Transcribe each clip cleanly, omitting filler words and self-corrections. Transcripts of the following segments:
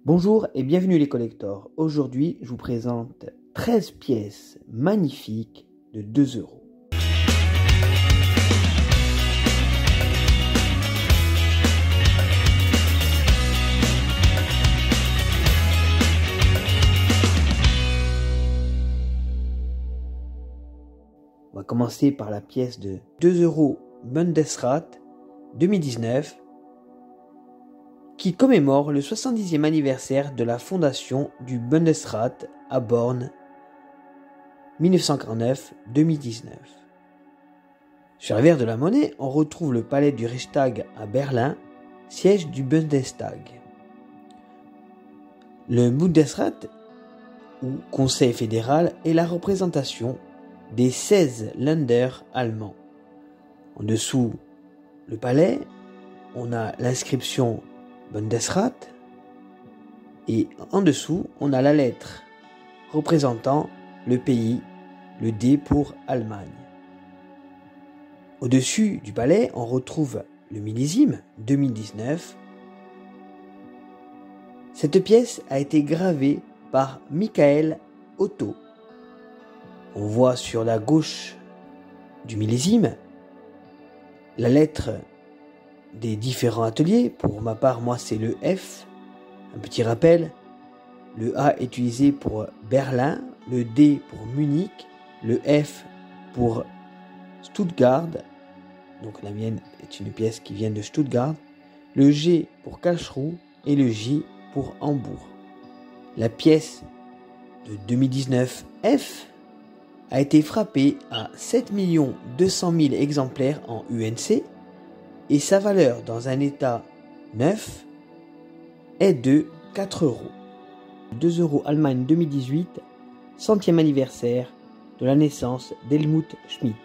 Bonjour et bienvenue les collectors. Aujourd'hui, je vous présente 13 pièces magnifiques de 2 €. On va commencer par la pièce de 2 € Bundesrat 2019 qui commémore le 70e anniversaire de la fondation du Bundesrat à Born 1949-2019. Sur la verre de la monnaie, on retrouve le palais du Reichstag à Berlin, siège du Bundestag. Le Bundesrat, ou Conseil fédéral, est la représentation des 16 Länder allemands. En dessous, le palais, on a l'inscription Bundesrat et en dessous, on a la lettre représentant le pays, le D pour Allemagne. Au-dessus du palais, on retrouve le millésime 2019. Cette pièce a été gravée par Michael Otto. On voit sur la gauche du millésime la lettre des différents ateliers. Pour ma part, moi c'est le F. Un petit rappel, le A est utilisé pour Berlin, le D pour Munich, le F pour Stuttgart, donc la mienne est une pièce qui vient de Stuttgart, le G pour Karlsruhe et le J pour Hambourg. La pièce de 2019 F a été frappée à 7 200 000 exemplaires en UNC et sa valeur dans un état neuf est de 4 €. 2 € Allemagne 2018, 100e anniversaire de la naissance d'Helmut Schmidt.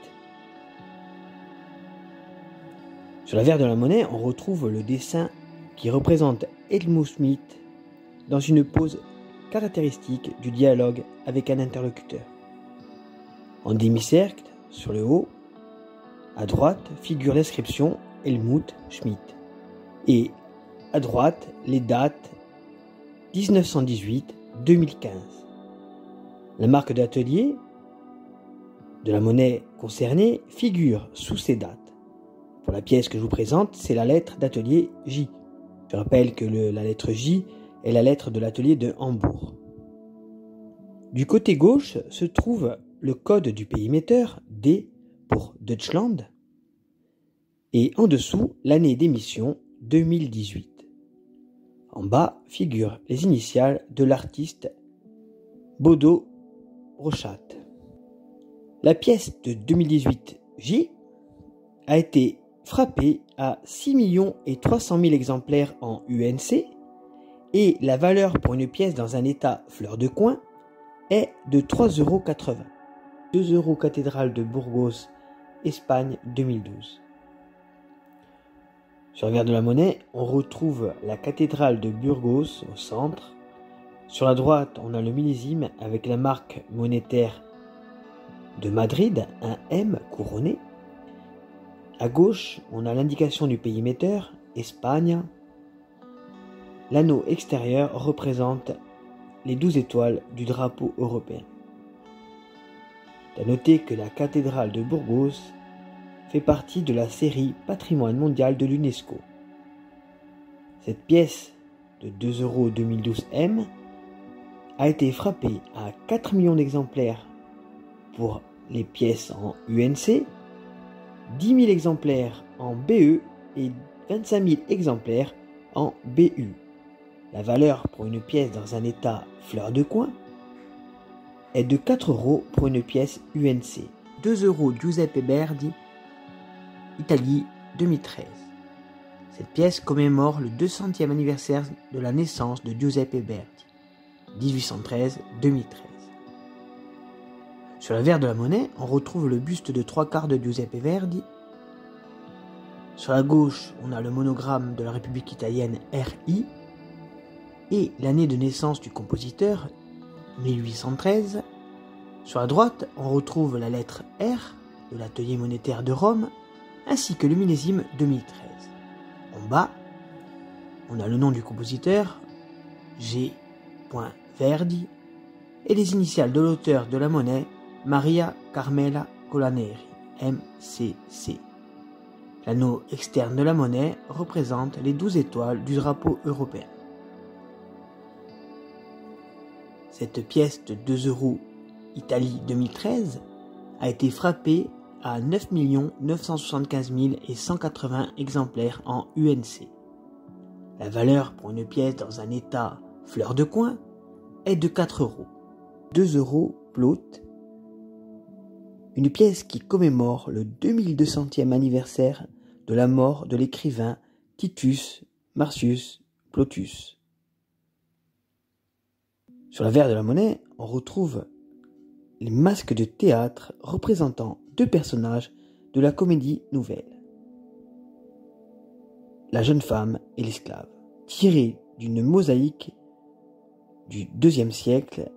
Sur la verre de la monnaie, on retrouve le dessin qui représente Helmut Schmidt dans une pose caractéristique du dialogue avec un interlocuteur. En demi-cercle, sur le haut, à droite, figure l'inscription Helmut Schmidt. Et à droite, les dates 1918-2015. La marque d'atelier de la monnaie concernée figure sous ces dates. Pour la pièce que je vous présente, c'est la lettre d'atelier J. Je rappelle que la lettre J est la lettre de l'atelier de Hambourg. Du côté gauche se trouve le code du pays émetteur, D pour Deutschland, et en dessous l'année d'émission 2018. En bas figurent les initiales de l'artiste Bodo Rochat. La pièce de 2018 J a été frappée à 6 300 000 exemplaires en UNC et la valeur pour une pièce dans un état fleur de coin est de 3,80 €. 2 € cathédrale de Burgos, Espagne 2012. Sur la verre de la monnaie, on retrouve la cathédrale de Burgos au centre. Sur la droite, on a le millésime avec la marque monétaire de Madrid, un M couronné. À gauche, on a l'indication du pays émetteur, Espagne. L'anneau extérieur représente les 12 étoiles du drapeau européen. À noter que la cathédrale de Burgos fait partie de la série Patrimoine mondial de l'UNESCO. Cette pièce de 2 € 2012 M a été frappée à 4 millions d'exemplaires pour les pièces en UNC, 10 000 exemplaires en BE et 25 000 exemplaires en BU. La valeur pour une pièce dans un état fleur de coin est de 4 € pour une pièce UNC. 2 € Giuseppe Verdi, Italie 2013. Cette pièce commémore le 200e anniversaire de la naissance de Giuseppe Verdi, 1813-2013. Sur la verre de la monnaie, on retrouve le buste de 3/4 de Giuseppe Verdi. Sur la gauche, on a le monogramme de la République italienne RI et l'année de naissance du compositeur, 1813. Sur la droite, on retrouve la lettre R de l'atelier monétaire de Rome, ainsi que le millésime 2013. En bas, on a le nom du compositeur, G. Verdi, et les initiales de l'auteur de la monnaie, Maria Carmela Colaneri, MCC. L'anneau externe de la monnaie représente les 12 étoiles du drapeau européen. Cette pièce de 2 € Italie 2013 a été frappée à 9 975 180 exemplaires en UNC. La valeur pour une pièce dans un état fleur de coin est de 4 €. 2 € Plaute, une pièce qui commémore le 2200e anniversaire de la mort de l'écrivain Titus Marcius Plotus. Sur l'avers de la monnaie, on retrouve les masques de théâtre représentant 2 personnages de la comédie nouvelle. La jeune femme et l'esclave, tirés d'une mosaïque du IIe siècle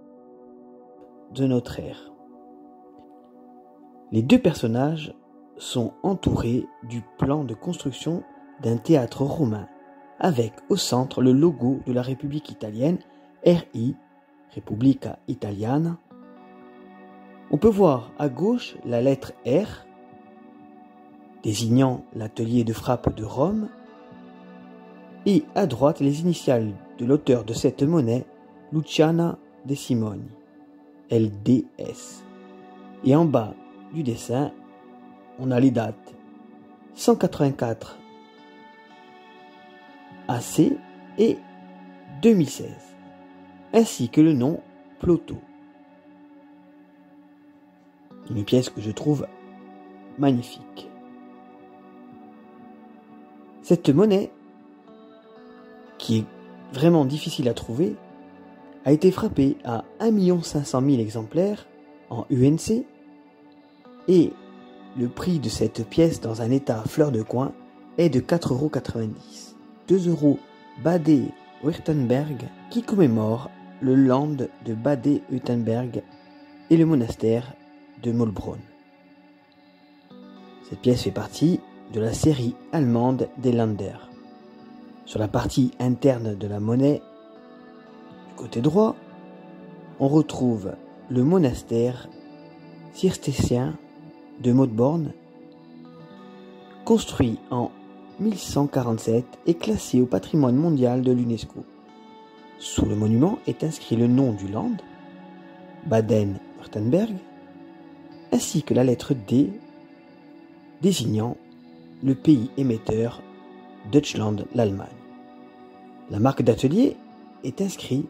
de notre ère. Les 2 personnages sont entourés du plan de construction d'un théâtre romain, avec au centre le logo de la République italienne, RI, Repubblica Italiana. On peut voir à gauche la lettre R, désignant l'atelier de frappe de Rome, et à droite les initiales de l'auteur de cette monnaie, Luciana De Simoni, LDS. Et en bas du dessin, on a les dates 184 AC et 2016, ainsi que le nom Ploto. Une pièce que je trouve magnifique. Cette monnaie, qui est vraiment difficile à trouver, a été frappée à 1 500 000 exemplaires en UNC, et le prix de cette pièce dans un état fleur de coin est de 4,90 €. 2 € Bade-Württemberg, qui commémore le land de Bade-Württemberg et le monastère de Mollbrunn. Cette pièce fait partie de la série allemande des Länder. Sur la partie interne de la monnaie, du côté droit, on retrouve le monastère cistercien de Mollbrunn, construit en 1147 et classé au patrimoine mondial de l'UNESCO. Sous le monument est inscrit le nom du land, Baden-Württemberg, ainsi que la lettre D désignant le pays émetteur, Deutschland, l'Allemagne. La marque d'atelier est inscrite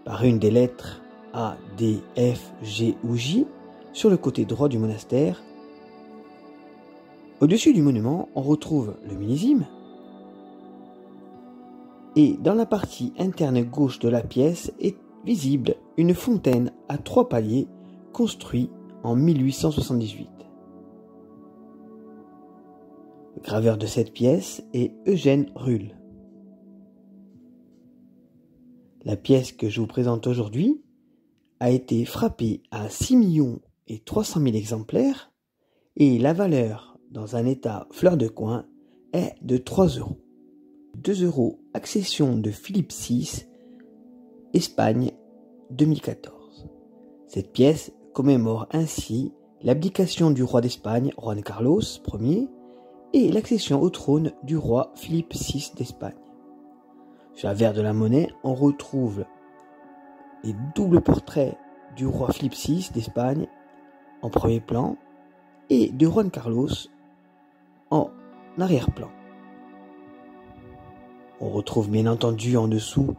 par une des lettres A, D, F, G ou J sur le côté droit du monastère. Au-dessus du monument, on retrouve le millésime, et dans la partie interne gauche de la pièce est visible une fontaine à 3 paliers construite en 1878. Le graveur de cette pièce est Eugène Ruhl. La pièce que je vous présente aujourd'hui a été frappée à 6 300 000 exemplaires et la valeur dans un état fleur de coin est de 3 €. 2 € accession de Philippe VI, Espagne 2014. Cette pièce commémore ainsi l'abdication du roi d'Espagne, Juan Carlos Ier, et l'accession au trône du roi Philippe VI d'Espagne. Sur l'avers de la monnaie, on retrouve les doubles portraits du roi Philippe VI d'Espagne en premier plan et de Juan Carlos en arrière-plan. On retrouve bien entendu en dessous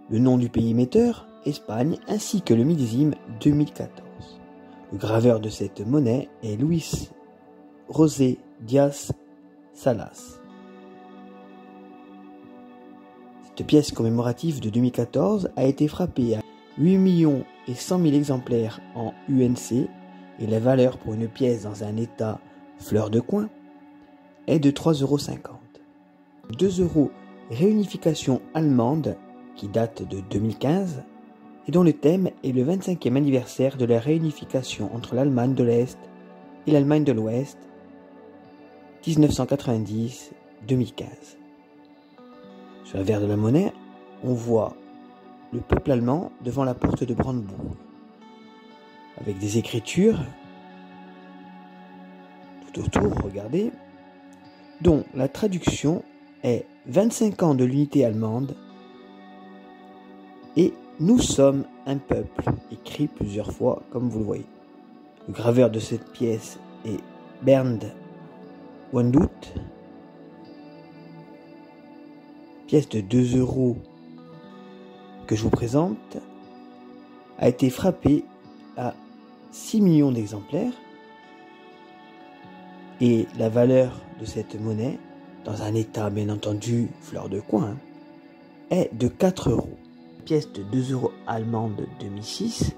le nom du pays émetteur, Espagne, ainsi que le millésime 2014. Le graveur de cette monnaie est Luis José Díaz Salas. Cette pièce commémorative de 2014 a été frappée à 8 100 000 exemplaires en UNC et la valeur pour une pièce dans un état fleur de coin est de 3,50 €. 2 € réunification allemande qui date de 2015 et dont le thème est le 25e anniversaire de la réunification entre l'Allemagne de l'Est et l'Allemagne de l'Ouest 1990-2015. Sur l'avers de la monnaie, on voit le peuple allemand devant la porte de Brandebourg, avec des écritures tout autour, regardez, dont la traduction est 25 ans de l'unité allemande et nous sommes un peuple, écrit plusieurs fois comme vous le voyez. Le graveur de cette pièce est Bernd Wandut. Pièce de 2 € que je vous présente a été frappée à 6 millions d'exemplaires et la valeur de cette monnaie, dans un état bien entendu fleur de coin, est de 4 €. Pièce de 2 € allemande de 2006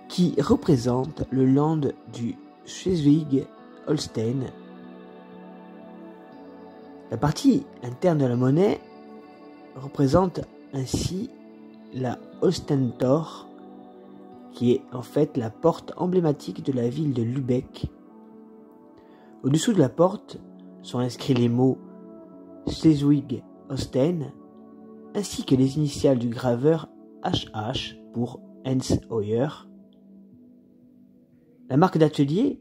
qui représente le land du Schleswig-Holstein. La partie interne de la monnaie représente ainsi la Holstentor, qui est en fait la porte emblématique de la ville de Lübeck. Au-dessous de la porte sont inscrits les mots Schleswig-Holstein ainsi que les initiales du graveur HH pour Hans Hoyer. La marque d'atelier,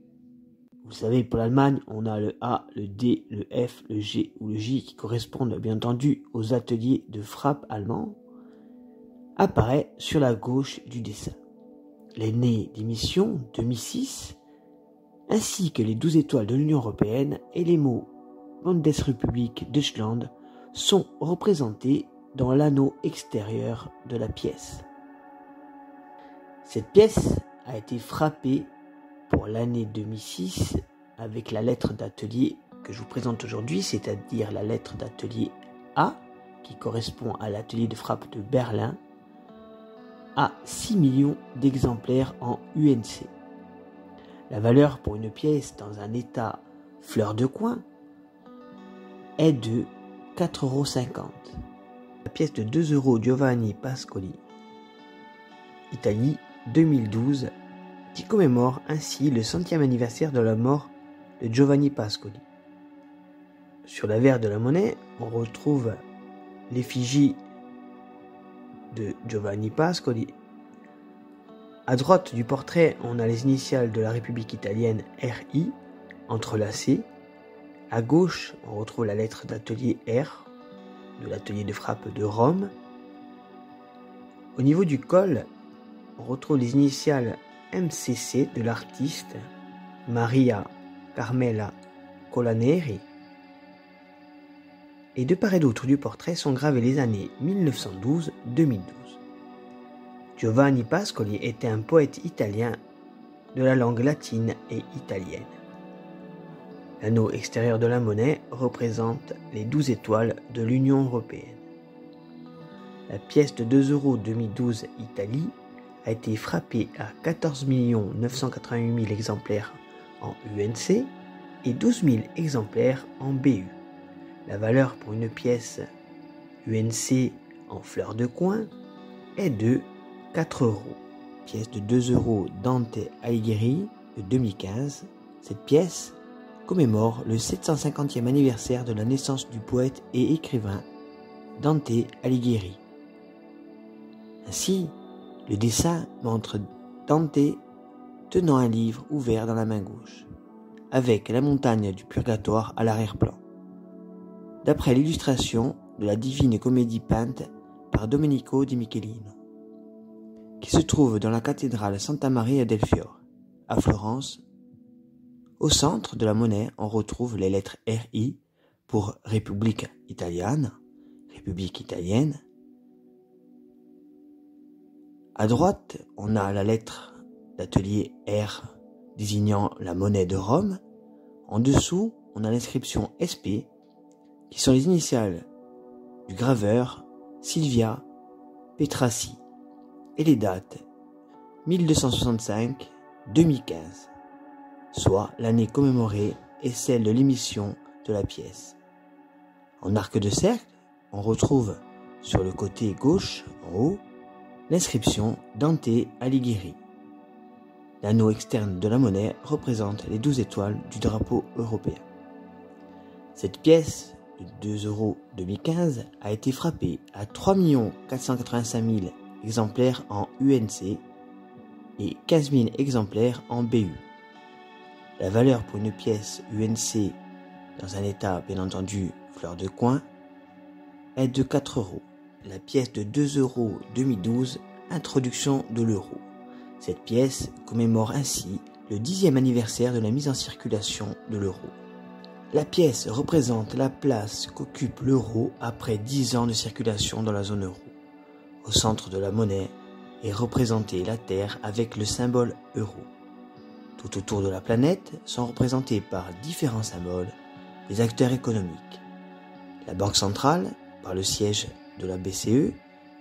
vous savez, pour l'Allemagne, on a le A, le D, le F, le G ou le J qui correspondent bien entendu aux ateliers de frappe allemands, apparaît sur la gauche du dessin. Les nez d'émission 2006, ainsi que les 12 étoiles de l'Union européenne et les mots Bundesrepublik Deutschland sont représentés dans l'anneau extérieur de la pièce. Cette pièce a été frappée pour l'année 2006 avec la lettre d'atelier que je vous présente aujourd'hui, c'est-à-dire la lettre d'atelier A, qui correspond à l'atelier de frappe de Berlin, à 6 millions d'exemplaires en UNC. La valeur pour une pièce dans un état fleur de coin est de 4,50 €. La pièce de 2 € Giovanni Pascoli, Italie 2012, qui commémore ainsi le 100e anniversaire de la mort de Giovanni Pascoli. Sur l'avers de la monnaie, on retrouve l'effigie de Giovanni Pascoli. À droite du portrait, on a les initiales de la République italienne RI entrelacées. À gauche, on retrouve la lettre d'atelier R de l'atelier de frappe de Rome. Au niveau du col, on retrouve les initiales MCC de l'artiste Maria Carmela Colaneri. Et de part et d'autre du portrait sont gravées les années 1912-2012. Giovanni Pascoli était un poète italien de la langue latine et italienne. L'anneau extérieur de la monnaie représente les 12 étoiles de l'Union européenne. La pièce de 2 € 2012 Italie a été frappée à 14 988 000 exemplaires en UNC et 12 000 exemplaires en BU. La valeur pour une pièce UNC en fleur de coin est de 4 €. Pièce de 2 € Dante Alighieri de 2015. Cette pièce commémore le 750e anniversaire de la naissance du poète et écrivain Dante Alighieri. Ainsi, le dessin montre Dante tenant un livre ouvert dans la main gauche, avec la montagne du Purgatoire à l'arrière-plan, d'après l'illustration de la Divine Comédie peinte par Domenico di Michelino, qui se trouve dans la cathédrale Santa Maria del Fiore, à Florence. Au centre de la monnaie, on retrouve les lettres RI pour République italienne, République italienne. À droite, on a la lettre d'atelier R désignant la monnaie de Rome. En dessous, on a l'inscription SP, qui sont les initiales du graveur Silvia Petrassi, et les dates 1265-2015. soit l'année commémorée et celle de l'émission de la pièce. En arc de cercle, on retrouve sur le côté gauche, en haut, l'inscription Dante Alighieri. L'anneau externe de la monnaie représente les 12 étoiles du drapeau européen. Cette pièce de 2 € 2015 a été frappée à 3 485 000 exemplaires en UNC et 15 000 exemplaires en BU. La valeur pour une pièce UNC dans un état bien entendu fleur de coin est de 4 €. La pièce de 2 € 2012, introduction de l'euro. Cette pièce commémore ainsi le 10e anniversaire de la mise en circulation de l'euro. La pièce représente la place qu'occupe l'euro après 10 ans de circulation dans la zone euro. Au centre de la monnaie est représentée la Terre avec le symbole euro. Tout autour de la planète sont représentés par différents symboles des acteurs économiques. La Banque centrale, par le siège de la BCE,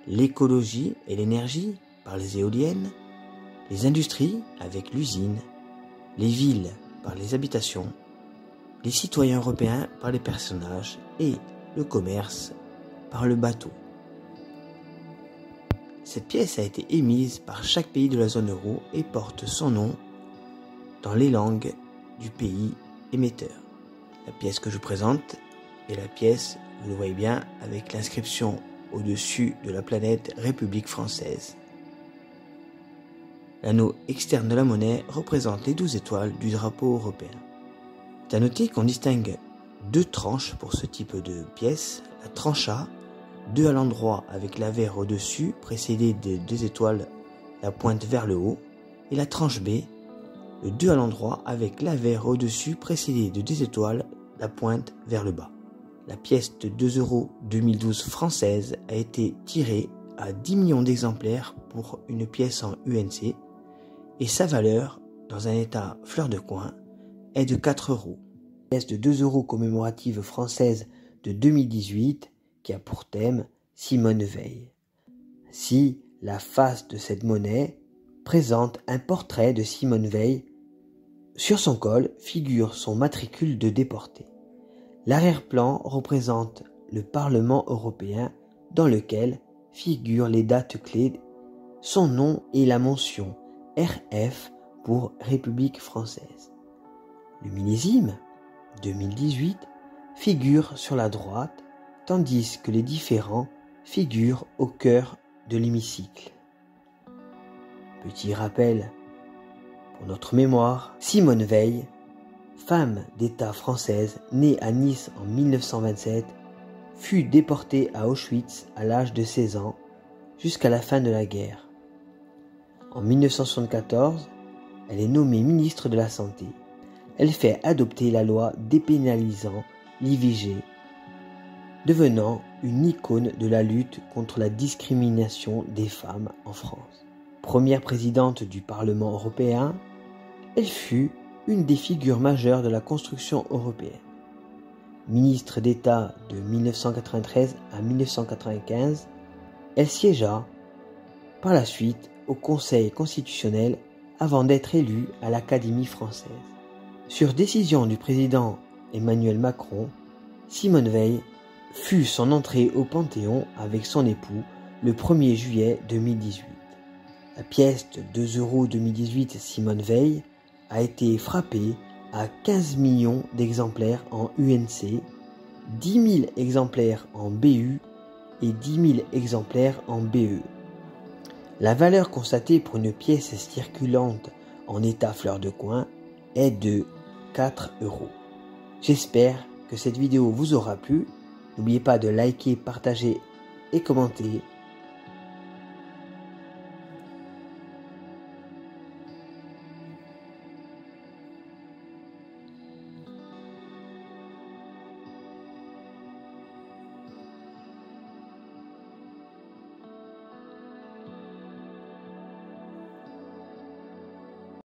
l'écologie et l'énergie, par les éoliennes, les industries, avec l'usine, les villes, par les habitations, les citoyens européens, par les personnages, et le commerce, par le bateau. Cette pièce a été émise par chaque pays de la zone euro et porte son nom dans les langues du pays émetteur. La pièce que je présente est la pièce, vous le voyez bien, avec l'inscription au-dessus de la planète République française. L'anneau externe de la monnaie représente les 12 étoiles du drapeau européen. C'est à noter qu'on distingue deux tranches pour ce type de pièce. La tranche A, 2 à l'endroit avec l'avers au-dessus, précédé des 2 étoiles, la pointe vers le haut, et la tranche B, le 2 à l'endroit avec l'avers au-dessus, précédé de 2 étoiles, la pointe vers le bas. La pièce de 2 € 2012 française a été tirée à 10 millions d'exemplaires pour une pièce en UNC et sa valeur, dans un état fleur de coin, est de 4 €. La pièce de 2 € commémorative française de 2018 qui a pour thème Simone Veil. Ainsi, la face de cette monnaie présente un portrait de Simone Veil. Sur son col figure son matricule de déporté. L'arrière-plan représente le Parlement européen dans lequel figurent les dates clés, son nom et la mention RF pour République française. Le millésime 2018 figure sur la droite, tandis que les différents figurent au cœur de l'hémicycle. Petit rappel pour notre mémoire, Simone Veil, femme d'État française née à Nice en 1927, fut déportée à Auschwitz à l'âge de 16 ans jusqu'à la fin de la guerre. En 1974, elle est nommée ministre de la Santé. Elle fait adopter la loi dépénalisant l'IVG, devenant une icône de la lutte contre la discrimination des femmes en France. Première présidente du Parlement européen, elle fut une des figures majeures de la construction européenne. Ministre d'État de 1993 à 1995, elle siégea par la suite au Conseil constitutionnel avant d'être élue à l'Académie française. Sur décision du président Emmanuel Macron, Simone Veil fut son entrée au Panthéon avec son époux le 1er juillet 2018. La pièce de 2 € 2018 Simone Veil a été frappée à 15 millions d'exemplaires en UNC, 10 000 exemplaires en BU et 10 000 exemplaires en BE. La valeur constatée pour une pièce circulante en état fleur de coin est de 4 €. J'espère que cette vidéo vous aura plu. N'oubliez pas de liker, partager et commenter.